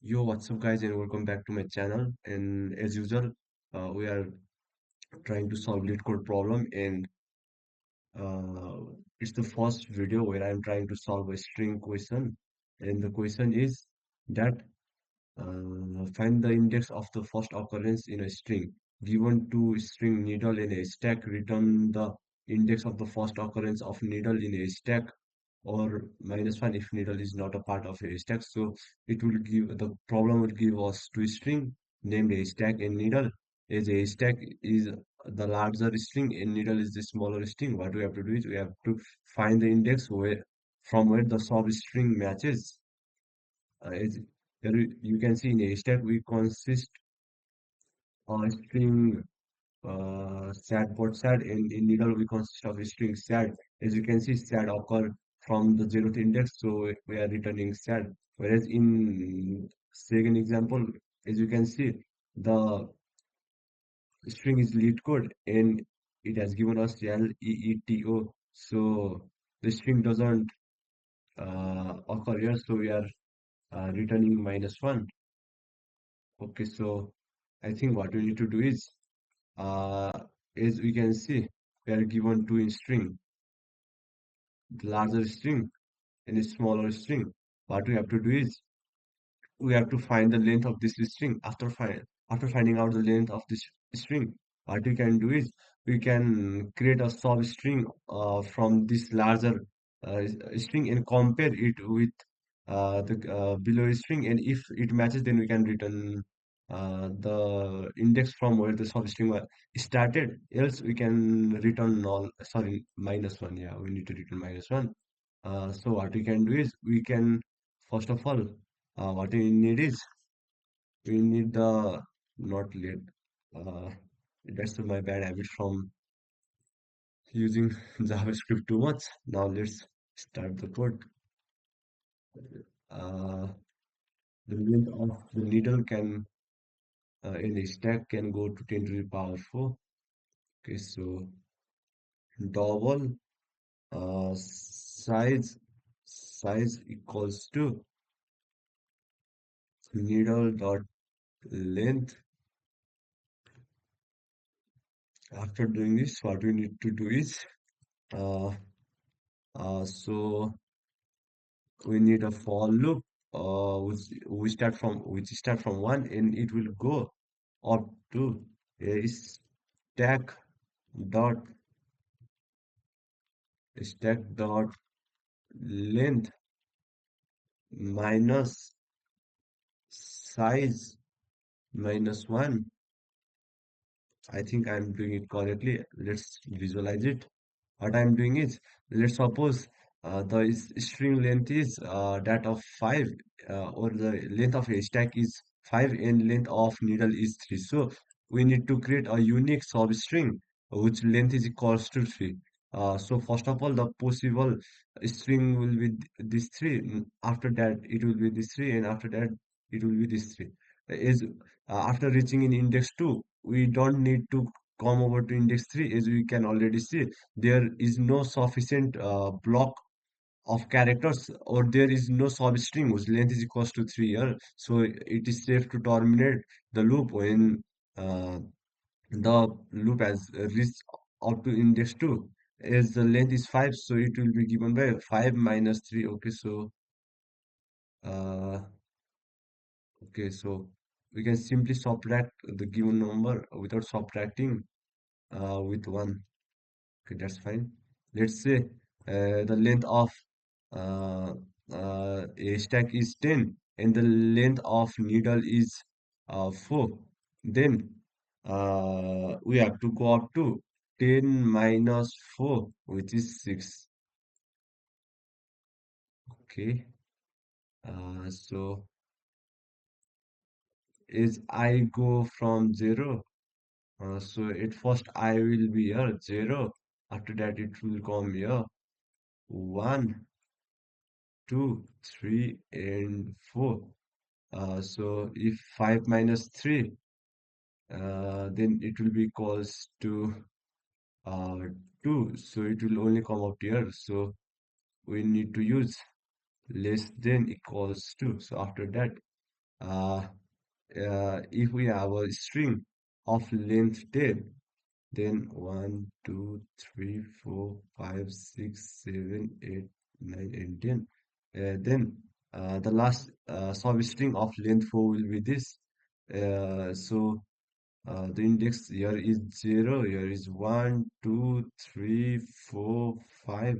Yo, what's up, guys, and welcome back to my channel. And as usual, we are trying to solve LeetCode problem, and uh, it's the first video where I'm trying to solve a string question. And the question is that find the index of the first occurrence in a string. Given two string needle in a stack, return the index of the first occurrence of needle in a stack or -1 if needle is not a part of a stack. So it will give the problem will give us two string named a stack and needle. As a stack is the larger string and needle is the smaller string. What we have to do is we have to find the index where from where the substring matches. As there you can see in a stack we consist a string sad port sad in needle we consist of a string sad. As you can see, sad occur from the zeroth index, so we are returning sad. Whereas in second example, as you can see, the string is lead code and it has given us leeto. So the string doesn't occur here, so we are returning -1. Okay, so I think what we need to do is uh, as we can see, we are given two in string, the larger string and a smaller string. What we have to do is we have to find the length of this string. After finding out the length of this string, what we can do is we can create a substring from this larger uh, string and compare it with the below string, and if it matches then we can return the index from where the substring was started, else we can return null, sorry, -1. Yeah, we need to return -1. So what we can do is we can first of all what we need is we need the not let uh, that's my bad habit from using JavaScript too much. Now let's start the code. Uh, the length of the needle can in a stack can go to 10 to the power 4. Okay, so double size equals to needle dot length. After doing this, what we need to do is uh, so we need a for loop which start from 1 and it will go up to a dot stack dot length minus size -1. I think I'm doing it correctly. Let's visualize it. What I'm doing is, let's suppose the string length is that of 5, or the length of a stack is 5 and length of needle is 3. So we need to create a unique substring which length is equals to 3. So first of all, the possible string will be this 3. After that, it will be this 3, and after that, it will be this 3. Is After reaching in index 2, we don't need to come over to index 3, as we can already see there is no sufficient block of characters, or there is no substring whose length is equals to 3 here. So it is safe to terminate the loop when uh, the loop has reached up to index 2. As the length is 5, so it will be given by 5 minus 3. Uh, okay, so we can simply subtract the given number without subtracting with 1. Okay, that's fine. Let's say the length of uh, a stack is 10 and the length of needle is 4. Then we have to go up to 10 minus 4, which is 6. Okay. So as I go from 0, so at first I will be here 0. After that it will come here 1, 2, 3, and 4. So if 5 minus 3, then it will be equals to uh, 2. So it will only come up here. So we need to use less than equals to. So after that, Uh, if we have a string of length 10, then 1, 2, 3, 4, 5, 6, 7, 8, 9, and 10. Then the last substring of length 4 will be this. The index here is 0, here is 1, 2, 3, 4, 5,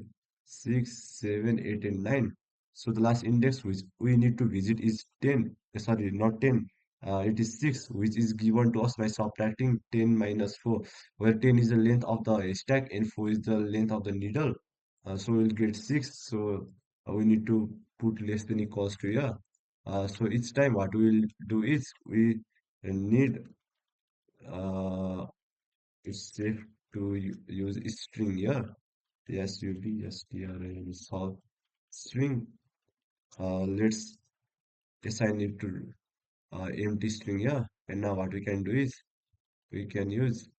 6, 7, 8, and 9. So the last index which we need to visit is 10. Sorry, not 10. It is 6, which is given to us by subtracting 10 minus 4, where 10 is the length of the stack and 4 is the length of the needle. So we'll get 6. So we need to put less than equals to here. So each time what we will do is we need uh, it's safe to use string here. SUB, strn, solve string. Let's assign it to empty string here. And now what we can do is we can use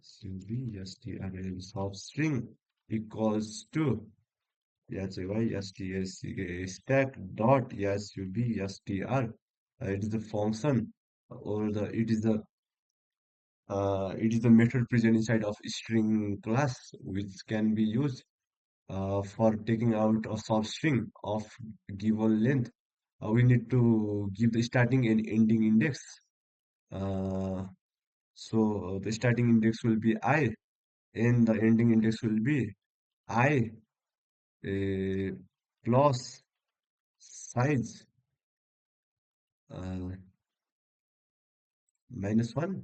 SUB, strn, solve string equals to stack dot sub str. It is the function or it is the method present inside of string class which can be used for taking out a substring of given length. We need to give the starting and ending index. Uh, the starting index will be I and the ending index will be I uh, plus size uh, minus 1.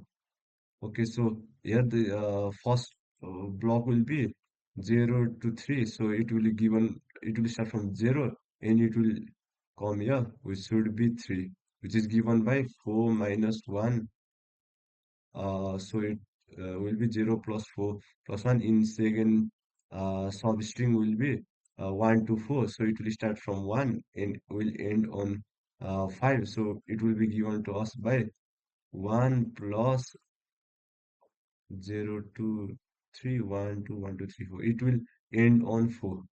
Okay, so here the first block will be 0 to 3. So it will start from 0 and it will come here, which should be 3, which is given by 4 minus 1. So it will be 0 plus 4 plus 1 in second substring will be 1 to 4. So it will start from 1 and will end on 5. So it will be given to us by 1 plus 0, 2, 3, 1, 2, 1, 2, 3, 4. It will end on 4.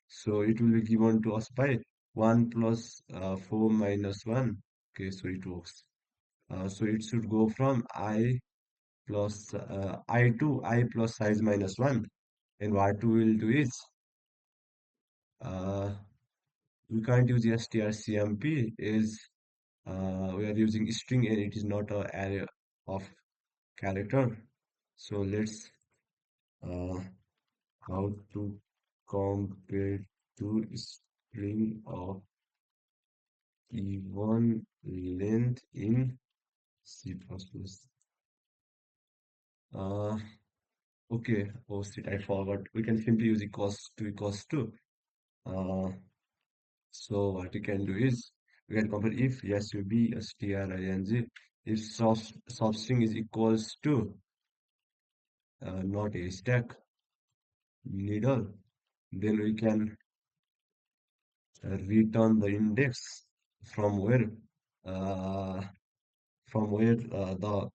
So it will be given to us by 1 plus 4 minus 1. Okay, so it works. So it should go from I to I plus size minus 1. And what we will do is uh, we can't use strcmp is we are using string and it is not an array of character. So let's uh, how to compare two string of even length in C++. Uh, okay. Oh shit, I forgot. We can simply use equals to equals to. Uh, so what we can do is we can compare if sub string if substring is equals to not a stack needle, then we can return the index from where uh, the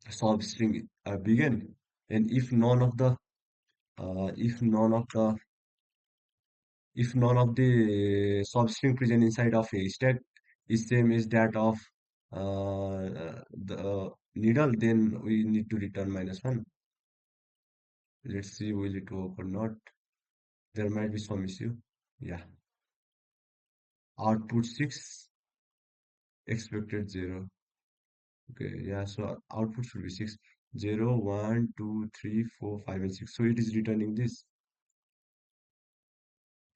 substring began, and uh, if none of the if none of the substring present inside of a stack is same as that of the needle, then we need to return minus 1. Let's see will it work or not. There might be some issue. Yeah, output 6, expected 0. Okay, yeah, so output should be 6. 0, 1, 2, 3, 4, 5, and 6. So it is returning this.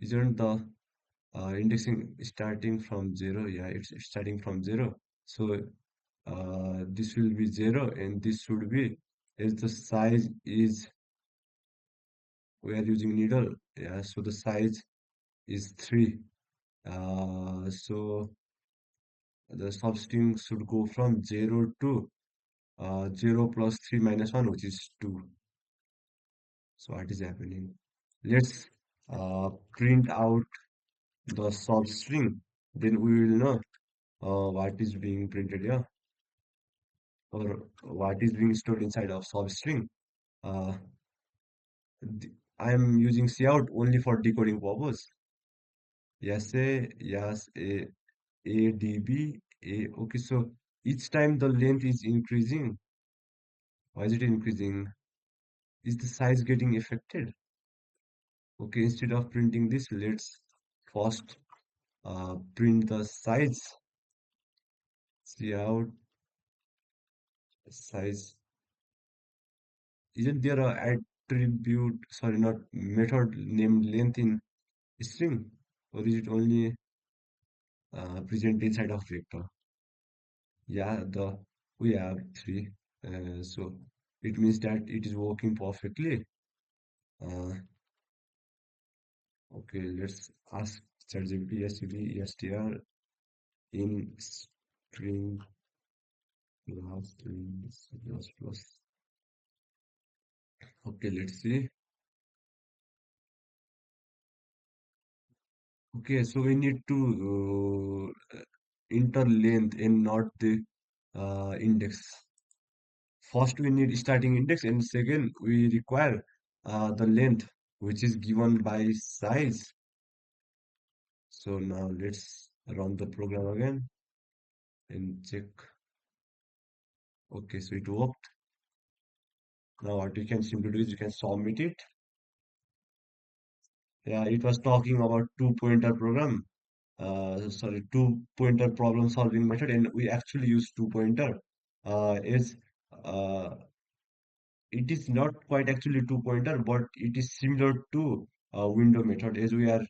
Isn't the indexing starting from 0? Yeah, it's starting from 0. So this will be 0 and this should be, as the size is, we are using needle. Yeah, so the size is 3. So the substring should go from 0 to 0 plus 3 minus 1, which is 2. So what is happening? Let's print out the substring. Then we will know what is being printed here or what is being stored inside of substring. Uh, I am using cout only for decoding purpose. Yes, a, yes, a, adb, A. Okay, so each time the length is increasing. Why is it increasing? Is the size getting affected? Okay, instead of printing this, let's first print the size. See out size. Isn't there a attribute, sorry, not method named length in string? Or is it only present inside of vector? Yeah, the we have three. So it means that it is working perfectly. Uh, okay, let's ask ChatGPT str in string class string C++. Okay, let's see. Okay, so we need to enter length and not the index. First, we need starting index, and second, we require the length, which is given by size. So now let's run the program again and check. Okay, so it worked. Now what you can simply do is you can submit it. Yeah, it was talking about two pointer program. Sorry, two pointer problem solving method, and we actually use two pointer. Is It is not quite actually two pointer, but it is similar to window method as we are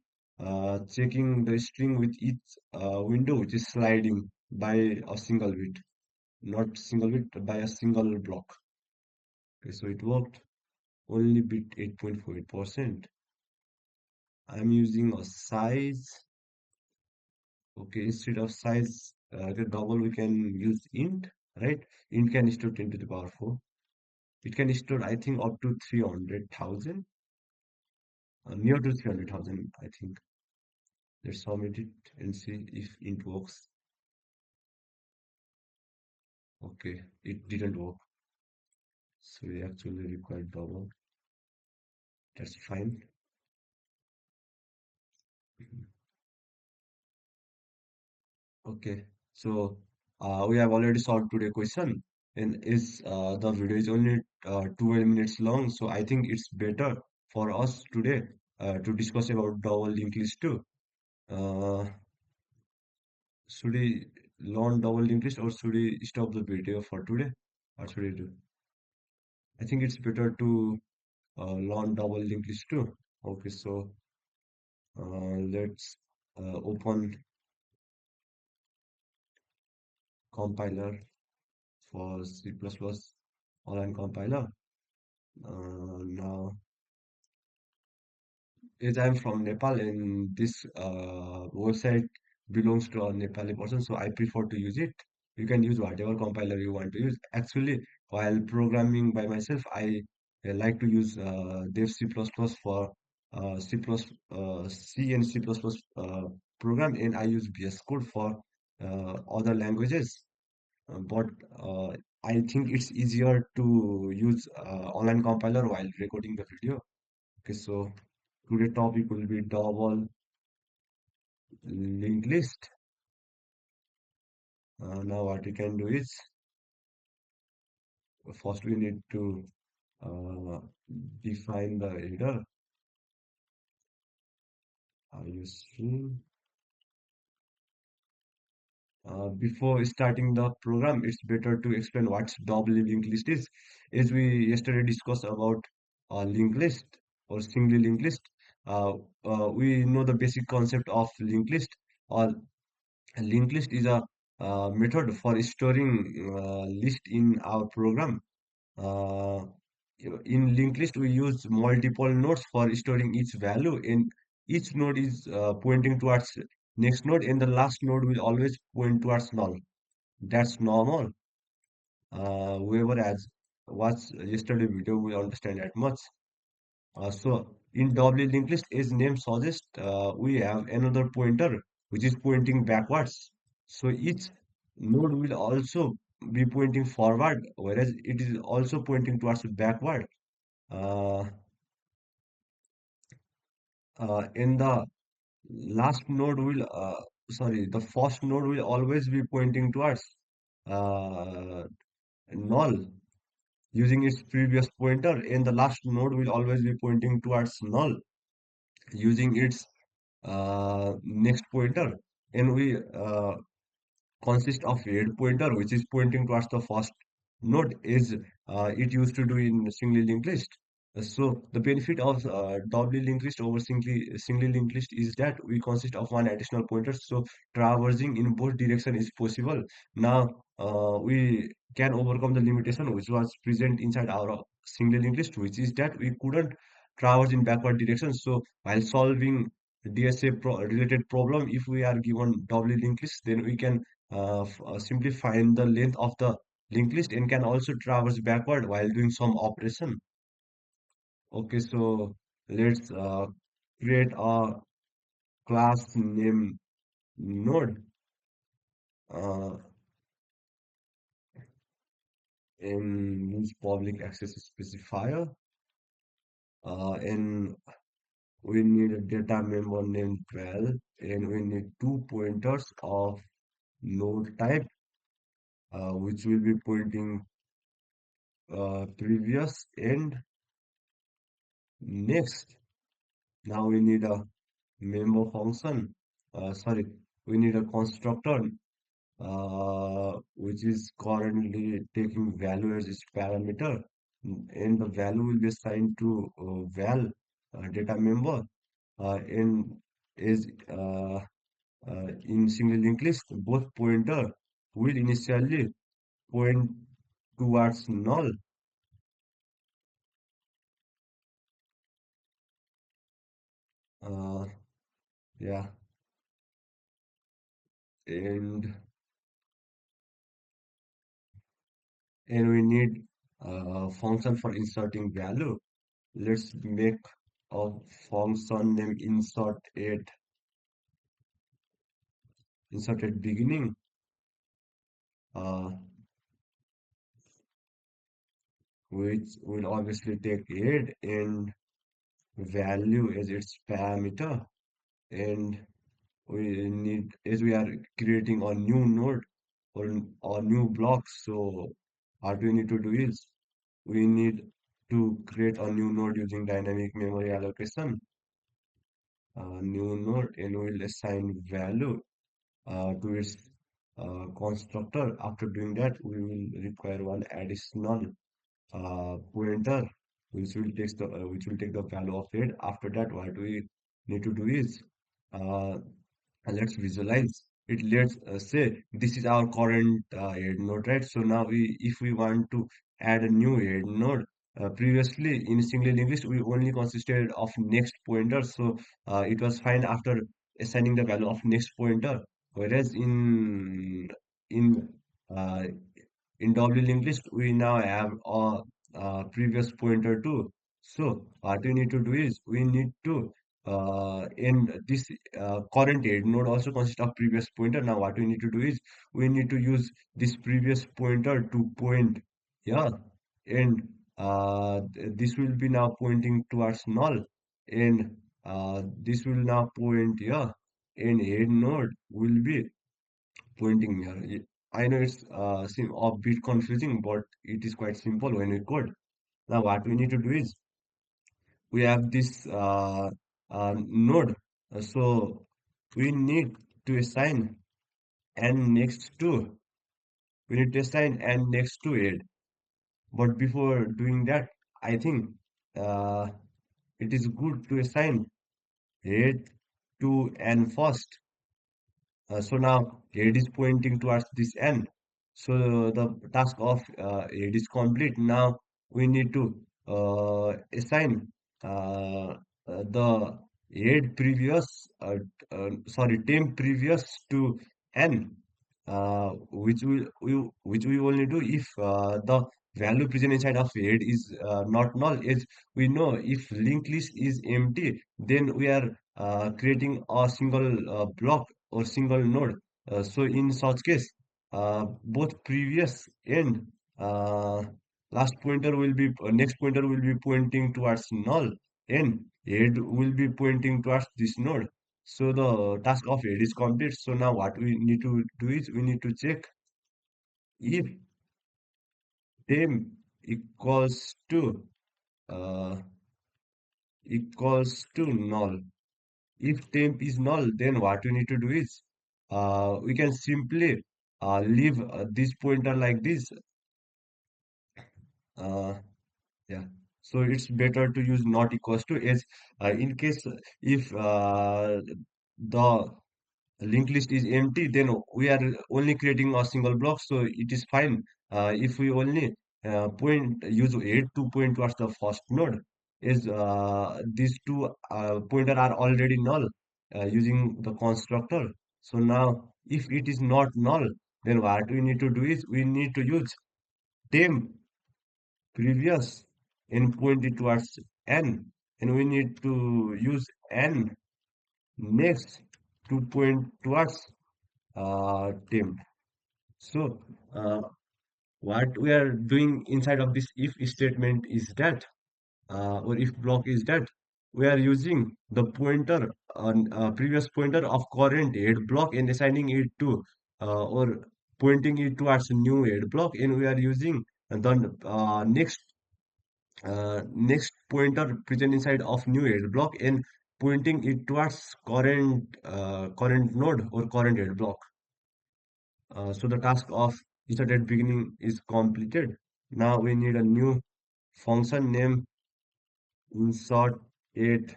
checking the string with each window which is sliding by a single bit, not single bit by a single block. Okay, so it worked only bit 8.48%. I'm using a size. Okay, instead of size, the double we can use int, right? Int can store 10 to the power 4. It can store, I think, up to 300,000, near to 300,000, I think. Let's submit it and see if int works. Okay, it didn't work. So we actually require double. That's fine. Okay, so we have already solved today question, and is the video is only 12 minutes long, so I think it's better for us today to discuss about double linked list too. Uh, should we learn double linked list or should we stop the video for today? What should we do? I think it's better to learn double linked list too. Okay, so let's open compiler for C++ online compiler. Now, as I'm from Nepal and this website belongs to a Nepali person, so I prefer to use it. You can use whatever compiler you want to use. Actually, while programming by myself, I like to use dev C++ for C and C++ program, and I use VS Code for other languages. But uh, I think it's easier to use online compiler while recording the video. Okay, so today topic will be double linked list. Now what we can do is first we need to uh, define the header. Use string. Before starting the program, it's better to explain what double linked list is. As we yesterday discussed about linked list or single linked list, uh, we know the basic concept of linked list. Or linked list is a method for storing list in our program. Uh, in linked list, we use multiple nodes for storing each value, and each node is pointing towards next node, and the last node will always point towards null. That's normal. Whoever has watched yesterday video will understand that much. So in doubly linked list, as name suggests, we have another pointer which is pointing backwards. So each node will also be pointing forward, whereas it is also pointing towards backward. Uh, in the last node will sorry, the first node will always be pointing towards uh, null using its previous pointer, and the last node will always be pointing towards null using its next pointer. And we consist of head pointer which is pointing towards the first node is it used to do in singly linked list. So the benefit of doubly linked list over singly linked list is that we consist of one additional pointer, so traversing in both direction is possible. Now we can overcome the limitation which was present inside our singly linked list, which is that we couldn't traverse in backward direction. So while solving related problem, if we are given doubly linked list, then we can simply find the length of the linked list and can also traverse backward while doing some operation. Okay, so let's create a class name node uh, and use public access specifier, and we need a data member named 12, and we need two pointers of node type which will be pointing previous and next. Now we need a member function. Sorry, we need a constructor which is currently taking value as its parameter, and the value will be assigned to val data member, and is in single linked list. Both pointer will initially point towards null. Uh, yeah, and we need a function for inserting value. Let's make a function name insert at beginning, uh, which will obviously take head and value as its parameter. And we need, as we are creating a new node or a new block, so what we need to do is we need to create a new node using dynamic memory allocation, new node, and we'll assign value to its constructor. After doing that, we will require one additional pointer which will take the value of it. After that, what we need to do is uh, let's visualize it. Let's say this is our current head node, right? So now we, if we want to add a new head node, previously in single linked list we only consisted of next pointer, so it was fine after assigning the value of next pointer. Whereas in uh, doubly linked list we now have a previous pointer too. So what we need to do is we need to in this current head node also consists of previous pointer. Now what we need to do is we need to use this previous pointer to point, yeah, and this will be now pointing towards null, and this will now point here, and head node will be pointing here. I know it's seem a bit confusing, but it is quite simple when we code. Now what we need to do is we have this node, so we need to assign n next to it. But before doing that, I think uh, it is good to assign head to n first. So now head is pointing towards this end. So the task of head is complete. Now we need to assign the head previous, sorry, temp previous to n, which we only do if the value present inside of head is not null. As we know, if linked list is empty, then we are creating a single block or single node. So in such case, both previous and uh, last pointer will be next pointer will be pointing towards null, and head will be pointing towards this node. So the task of head is complete. So now what we need to do is we need to check if temp equals to uh, null. If temp is null, then what we need to do is we can simply leave this pointer like this. Uh, yeah. So it's better to use not equals to as in case if the linked list is empty, then we are only creating a single block, so it is fine. If we only point use 8 to point towards the first node, is these two pointer are already null using the constructor. So now, if it is not null, then what we need to do is we need to use temp previous and point it towards n, and we need to use n next to point towards temp. So, what we are doing inside of this if statement is that, or if block is that, we are using the pointer on previous pointer of current head block and assigning it to, or pointing it towards new head block, and we are using the next pointer present inside of new head block and pointing it towards current node or current head block. So the task of start at beginning is completed. Now we need a new function name insert at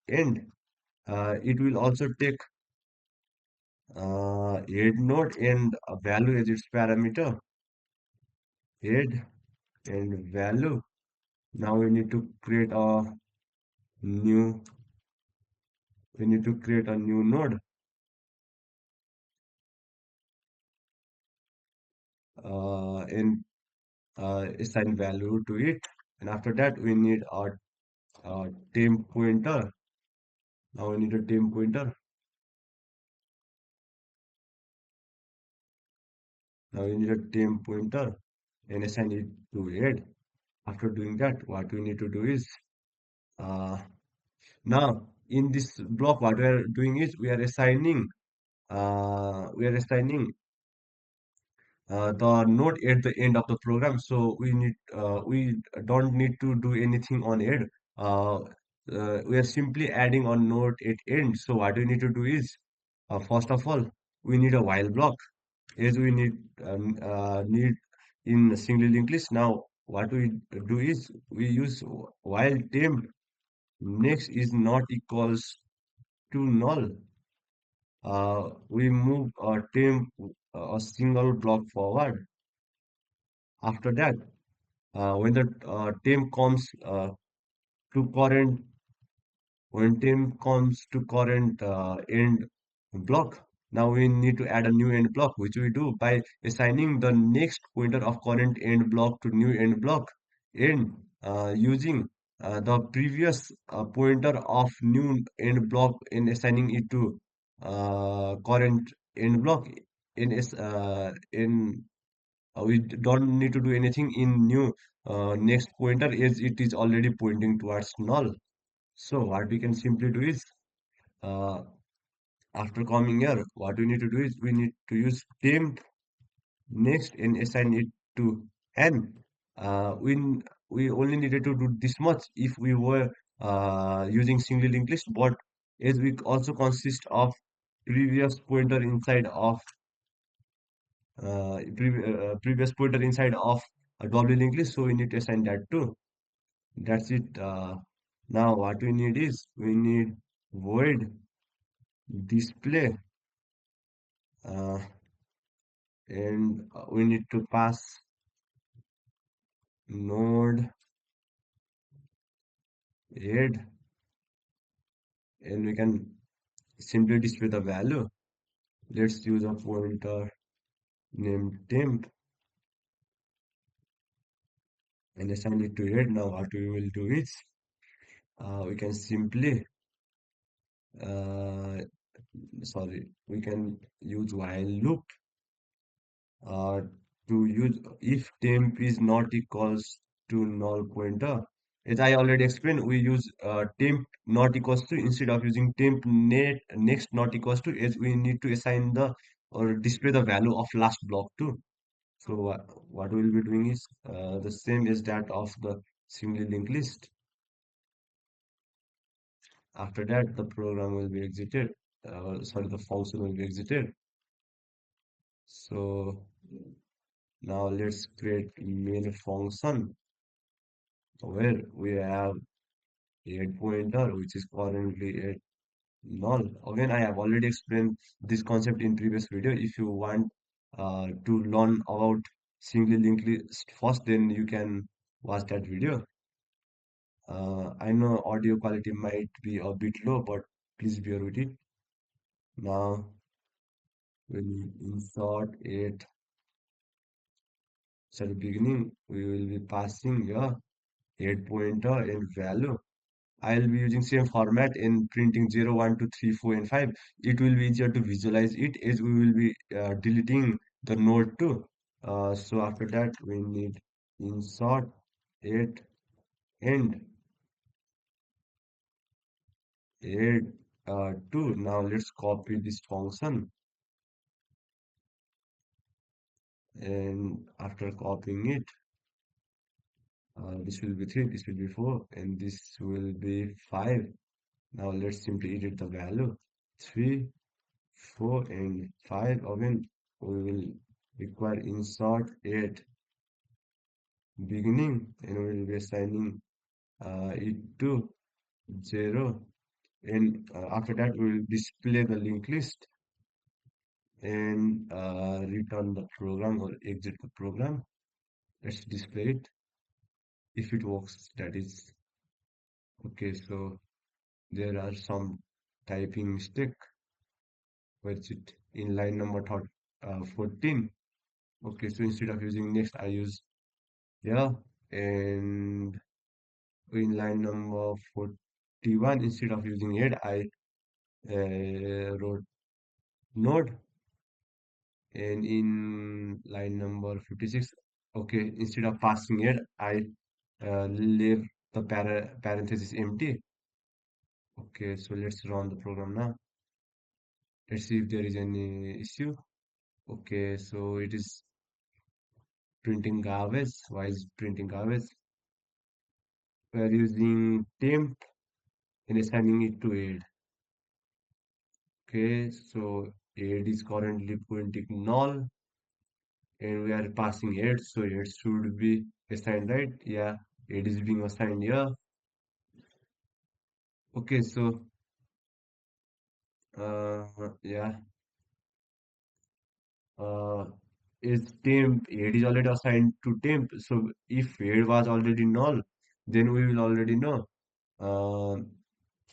end. It will also take head node and a value as its parameter, head and value. Now new we need to create a new node and assign value to it. And after that we need a temp pointer. Now we need a temp pointer. Now we need a temp pointer and assign it to head. After doing that, what we need to do is uh, now in this block, what we are doing is we are assigning the node at the end of the program. So we don't need to do anything on it. Uh, we are simply adding on node at end. So what we need to do is first of all we need a while block as we need in a single linked list. Now what we do is we use while temp next is not equals to null. We move temp a single block forward. After that, when the temp comes to current when temp comes to current end block, now we need to add a new end block, which we do by assigning the next pointer of current end block to new end block and using the previous pointer of new end block and assigning it to current end block in we don't need to do anything in new next pointer as it is already pointing towards null. So what we can simply do is uh, after coming here, what we need to do is we need to use temp next and assign it to n. We only needed to do this much if we were using single linked list, but as we also consist of previous pointer inside of previous pointer inside of a doubly linked list, so we need to assign that too. That's it. Now what we need is we need void display uh, and we need to pass node head and we can simply display the value. Let's use a pointer named temp and assign it to head. Now what we will do is we can simply uh, we can use while loop uh, to use if temp is not equals to null pointer, As I already explained, we use temp not equals to instead of using temp net next not equals to, as we need to assign the or display the value of last block too. So what we'll be doing is the same as that of the singly linked list. After that, the program will be exited. Sorry, the function will be exited. So now let's create main function where we have a pointer which is currently at null. Again, I have already explained this concept in previous video. If you want to learn about singly linked list first, then you can watch that video. I know audio quality might be a bit low, but please bear with it. Now we'll insert it. So at the beginning, we will be passing a head pointer and value. I'll be using same format in printing 0, 1, 2, 3, 4, and 5. It will be easier to visualize it as we will be deleting the node too. So after that, we need insert it and add 2. Now let's copy this function, and after copying it, this will be 3, this will be 4, and this will be 5. Now let's simply edit the value 3, 4, and 5. Again, we will require insert at beginning, and we will be assigning it to 0. And after that, we will display the linked list and return the program or exit the program. Let's display it if it works. That is okay. So there are some typing mistake. Where is it? In line number 14. Okay, so instead of using next, I use yeah, and in line number 41, instead of using head, I wrote node, and in line number 56, okay, instead of passing head, I leave the parenthesis empty. Okay, so let's run the program now. Let's see if there is any issue. Okay, so it is printing garbage. Why is it printing garbage? We are using temp and assigning it to aid. Okay, so aid is currently pointing null, and we are passing aid, so aid should be assigned, right? Yeah, aid is being assigned here. Okay, so yeah, uh, is temp aid is already assigned to temp. So if aid was already null, then we will already know. Uh,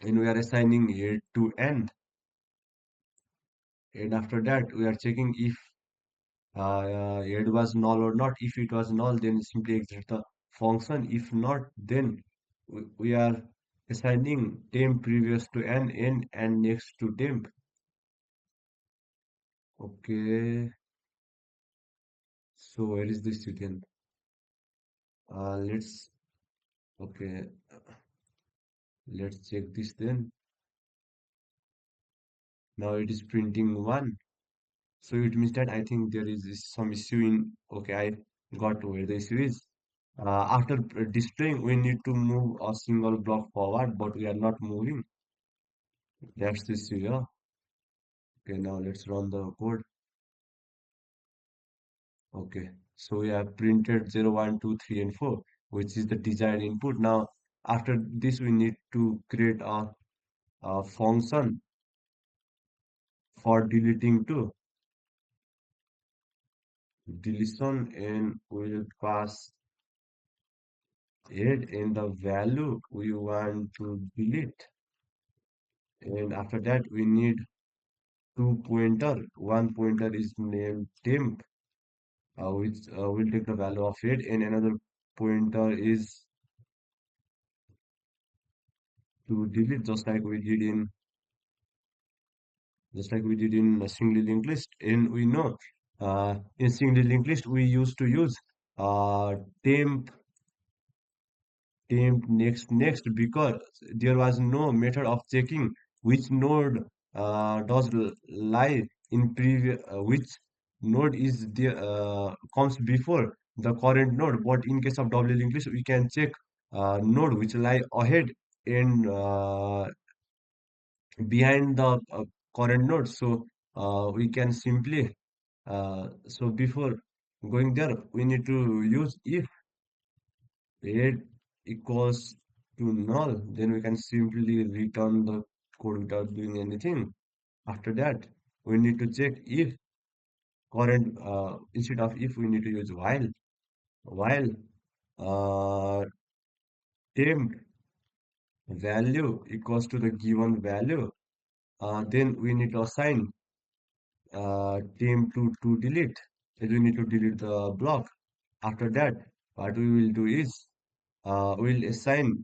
and we are assigning aid to n, and after that we are checking if it was null or not. If it was null, then simply exit the function. If not, then we are assigning temp previous to n and next to temp. Okay, so where is this written? Let's okay, let's check this then. Now it is printing 1. So it means that I think there is some issue in. Okay, I got where the issue is. After displaying, we need to move a single block forward, but we are not moving. That's the issue, yeah. Okay, now let's run the code. Okay, so we have printed 0, 1, 2, 3, and 4, which is the desired input. Now, after this, we need to create a function for deleting to deletion, and we'll pass it in the value we want to delete. And after that, we need two pointer. One pointer is named temp, which will take the value of it, and another pointer is to delete, just like we did in a singly linked list. And we know in singly linked list we used to use uh, temp temp next because there was no method of checking which node does lie in previous which node is the comes before the current node. But in case of W linked list, we can check node which lie ahead and behind the current node. So we can simply so before going there, we need to use if red equals to null, then we can simply return the code without doing anything. After that, we need to check if current instead of if we need to use while temp value equals to the given value. Then we need to assign temp to delete. Then we need to delete the block. After that, what we will do is we'll assign.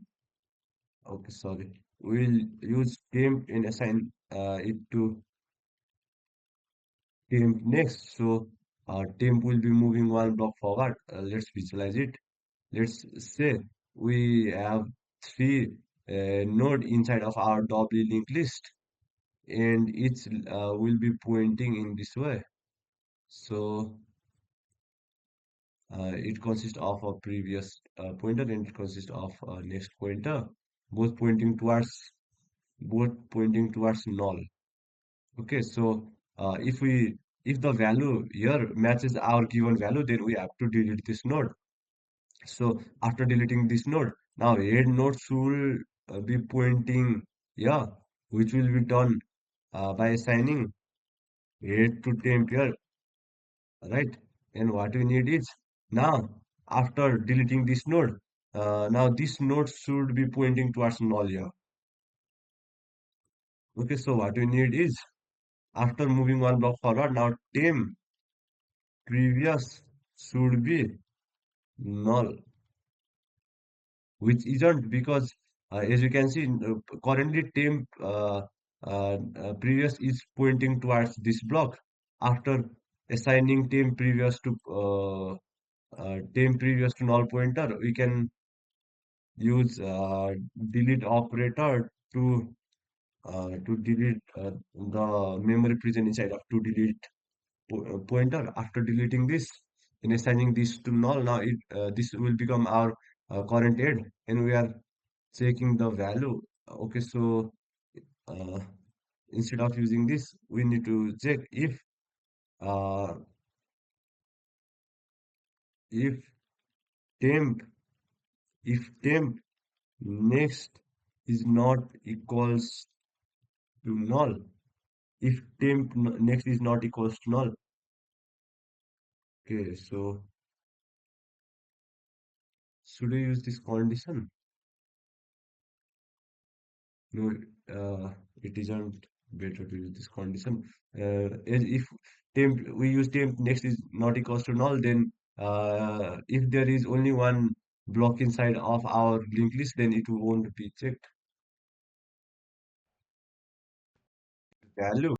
Okay, sorry. We'll use temp and assign it to temp next. So temp will be moving one block forward. Let's visualize it. Let's say we have three node inside of our W linked list, and each will be pointing in this way. So it consists of a previous pointer and it consists of a next pointer, both pointing towards null. Okay, so if the value here matches our given value, then we have to delete this node. So after deleting this node, now head node should be pointing, yeah, which will be done by assigning head to temp here, right? And what we need is now after deleting this node, now this node should be pointing towards null here. Okay, so what we need is after moving one block forward, now temp previous should be null, which isn't because as you can see currently temp previous is pointing towards this block. After assigning temp previous to null pointer, we can use delete operator to delete the memory present inside of to delete pointer. After deleting this and assigning this to null, now this will become our current head, and we are checking the value. Okay, so uh, instead of using this, we need to check uh, if temp temp next is not equals to null. If next is not equals to null. Okay, so should we use this condition? No, it isn't better to use this condition. If temp we use temp next is not equals to null, then if there is only one block inside of our linked list, then it won't be checked. Value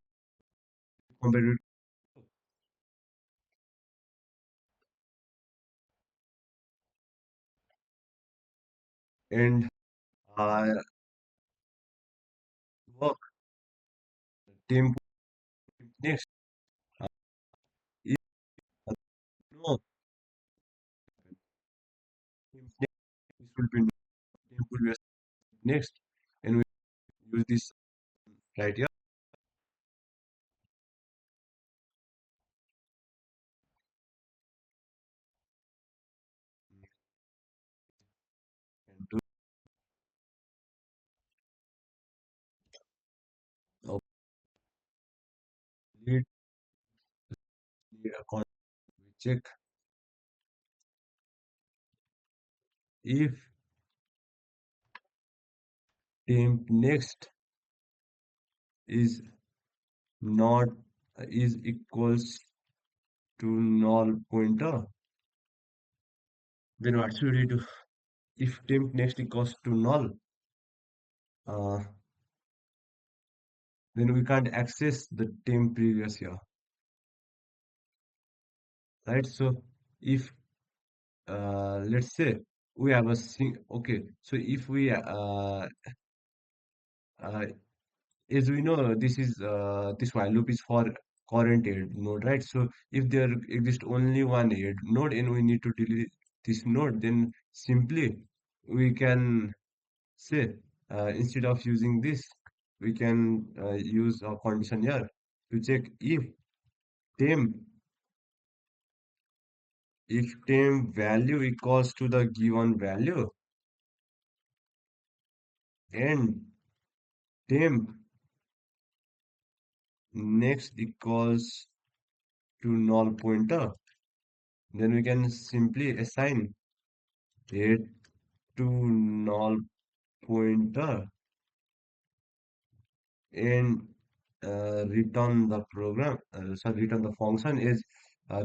compared and uh, work temp next. If no temp next, this will be temp will be next, and we use this right here. And to lead the account, we check if temp next is not is equals to null pointer, then what should we do? If temp next equals to null, uh, then we can't access the temp previous here, right? So if let's say we have a okay. So if we uh, as we know, this while loop is for current head node, right? So if there exists only one head node and we need to delete this node, then simply we can say instead of using this, we can use a condition here to check temp if temp value equals to the given value and temp next equals to null pointer, then we can simply assign it to null pointer and return the return the function is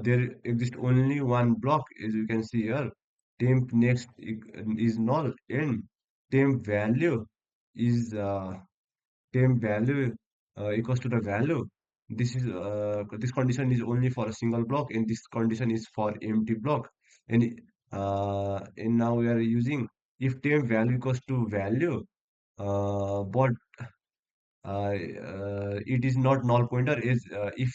there exists only one block, as you can see here. Temp next is null and temp value is temp value equals to the value. This condition is only for a single block, and this condition is for empty block. And now we are using if temp value equals to value, but it is not null pointer. Is if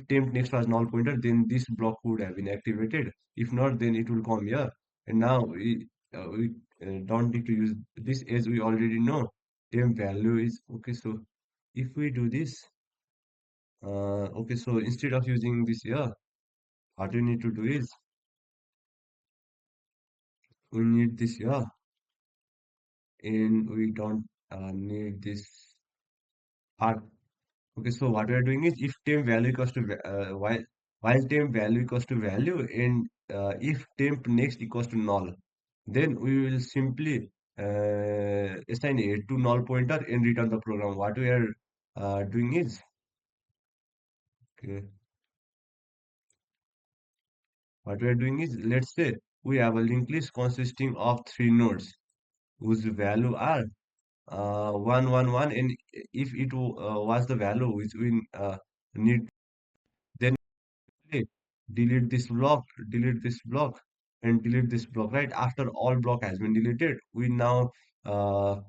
temp next was null pointer, then this block would have been activated. If not, then it will come here. And now we don't need to use this, as we already know temp value is okay. So if we do this, okay, so instead of using this here, what we need to do is we need this here, and we don't need this part. Okay, so what we are doing is if temp value equals to while temp value equals to value and if temp next equals to null, then we will simply assign a to null pointer and return the program. What we are doing is okay, what we are doing is, let's say we have a linked list consisting of three nodes whose value are 1 1 1, and if it was the value which we need, then hey, delete this block, and delete this block. Right after all block has been deleted, we now uh,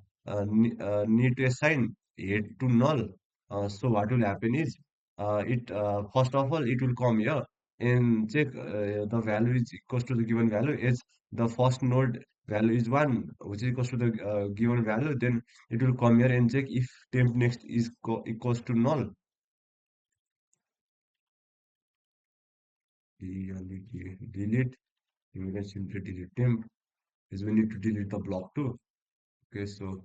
need to assign it to null. So what will happen is, it first of all it will come here and check the value is equals to the given value. Is the first node value is 1, which is equals to the given value, then it will come here and check if temp next is equals to null. Delete. We can simply delete them, is we need to delete the block too. Okay, so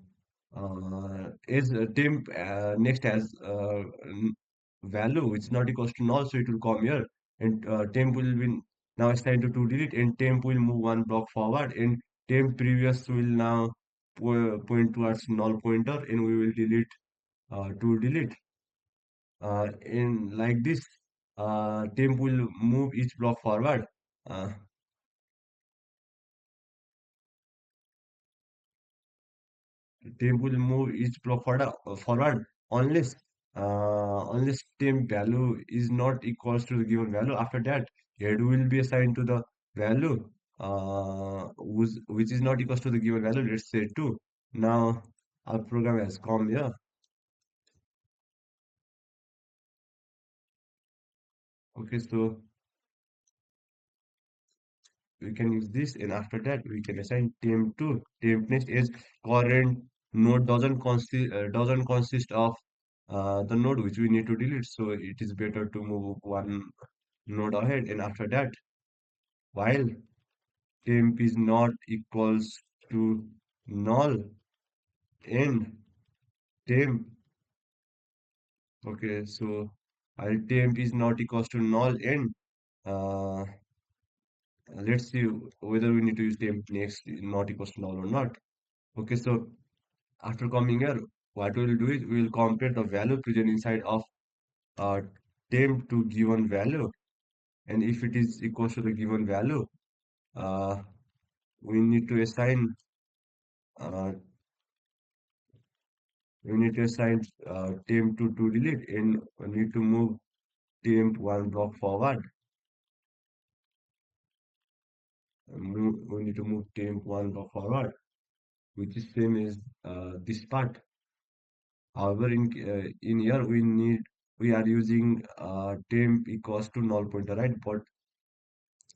is temp next has value which is not equals to null, so it will come here, and temp will be now assigned to delete, and temp will move one block forward, and temp previous will now point towards null pointer, and we will delete to delete. In like this, temp will move each block forward. Uh, Temp will move each block forward unless temp value is not equals to the given value. After that, head will be assigned to the value which is not equals to the given value. Let's say 2. Now our program has come here. Okay, so we can use this, and after that we can assign temp to temp next is current node doesn't consist of the node which we need to delete, so it is better to move one node ahead. And after that, while temp is not equals to null and temp, okay, so while temp is not equals to null and uh, let's see whether we need to use temp next not equals to null or not. Okay, so after coming here, what we will do is we will compare the value present inside of uh, temp to given value, and if it is equals to the given value, uh, we need to assign uh, temp to delete, and we need to move temp one block forward. we need to move temp one block forward, which is same as this part. However, in here we are using temp equals to null pointer, right? But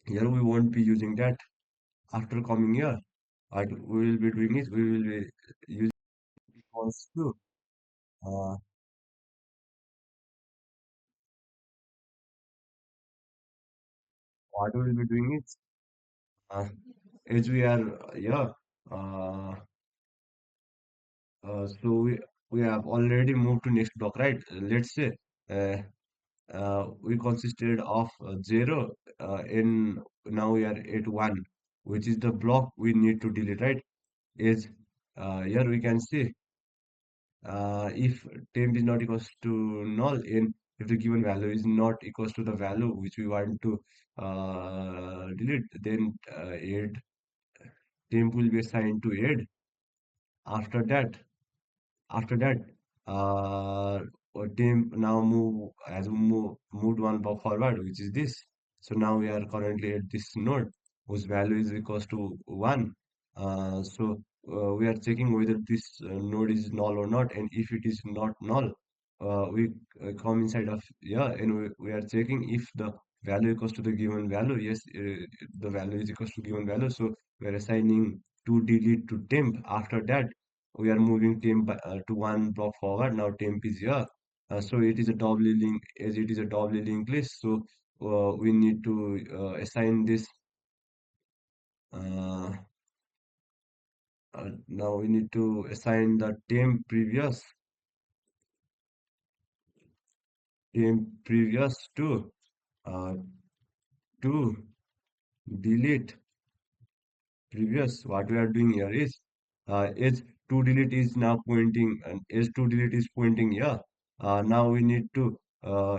here we won't be using that. After coming here, what we will be doing is we will be using equals to uh, what we will be doing is as we are here. Uh, so we have already moved to next block, right? Let's say uh, we consisted of 0 and now we are at 1, which is the block we need to delete, right? Is here we can see if temp is not equals to null and if the given value is not equals to the value which we want to delete, then add temp will be assigned to add. After that, after that, our team now moved one block forward, which is this. So now we are currently at this node whose value is equals to 1. We are checking whether this node is null or not, and if it is not null, we come inside of yeah, and we are checking if the value equals to the given value. Yes, the value is equals to given value. So we are assigning to delete to temp. After that, we are moving temp to one block forward. Now temp is here. So it is a doubly link as it is a doubly linked list. So we need to assign this. Uh, Now we need to assign the temp previous uh, to delete previous. What we are doing here is as to delete is now pointing and as to delete is pointing here. Now we need to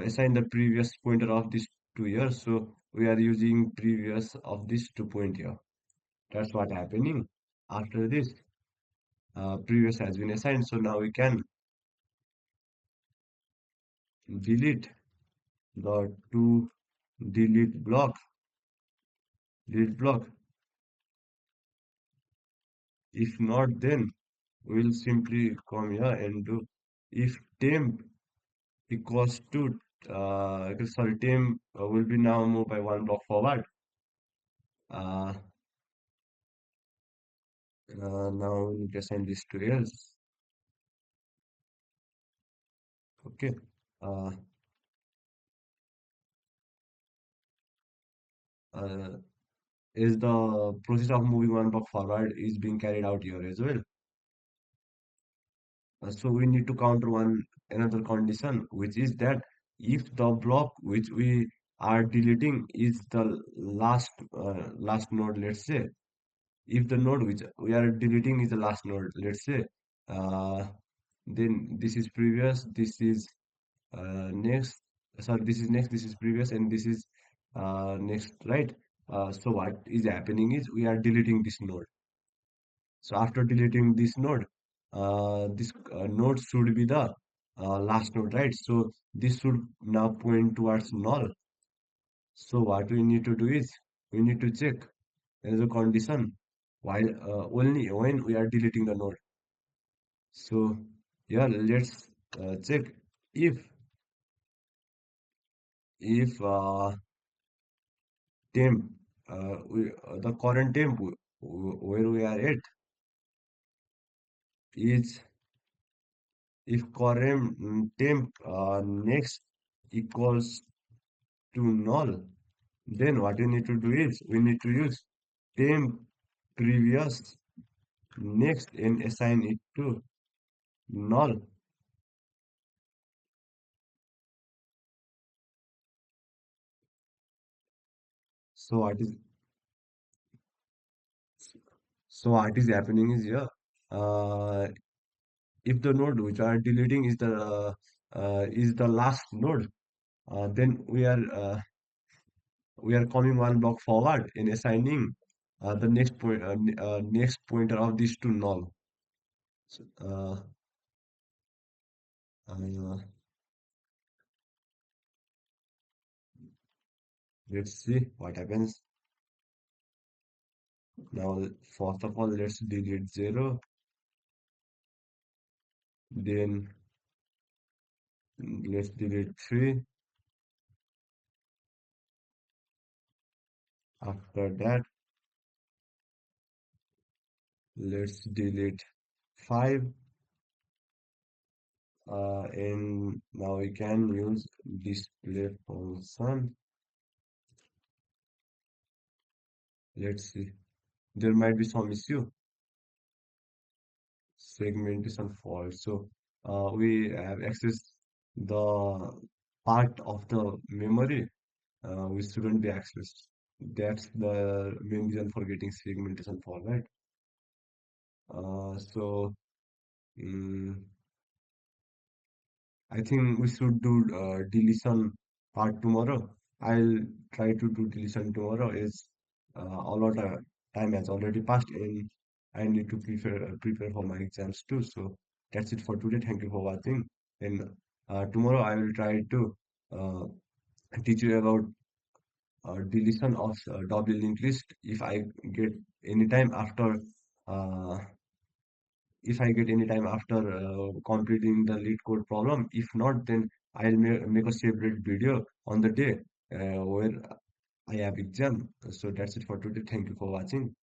assign the previous pointer of this to here. So we are using previous of this to point here. That's what happening. After this, previous has been assigned. So now we can delete the to delete block, delete block. If not, then we'll simply come here and do if temp equals to sorry, temp will be now moved by one block forward. Uh, Now we need to assign this to else. Okay. Uh, uh, is the process of moving one block forward is being carried out here as well. So we need to counter one another condition, which is that if the block which we are deleting is the last node, let's say, if the node which we are deleting is the last node, let's say, uh, then this is previous, this is next, sorry, this is next, this is previous, and this is next, right? So what is happening is we are deleting this node. So after deleting this node, this node should be the last node, right? So this should now point towards null. So what we need to do is we need to check as a condition while only when we are deleting the node. So yeah, let's check if if temp the current temp where we are at is if current temp next equals to null, then what we need to do is we need to use temp previous next and assign it to null. So what is happening is here, uh, if the node which are deleting is the last node, then we are coming one block forward and assigning the next pointer of this to null. So, uh, let's see what happens. Now, first of all, let's delete 0. Then let's delete 3. After that, let's delete 5. And now we can use display function. Let's see. There might be some issue. Segmentation fault. So we have accessed the part of the memory which shouldn't be accessed. That's the main reason for getting segmentation fault, right? So mm I think we should do deletion part tomorrow. I'll try to do deletion tomorrow. Is a lot of time has already passed, and I need to prepare for my exams too. So that's it for today. Thank you for watching. And tomorrow I will try to uh, teach you about deletion of double linked list get any time after uh, if I get any time after completing the lead code problem. If not, then I'll make a separate video on the day where I have exam. So that's it for today. Thank you for watching.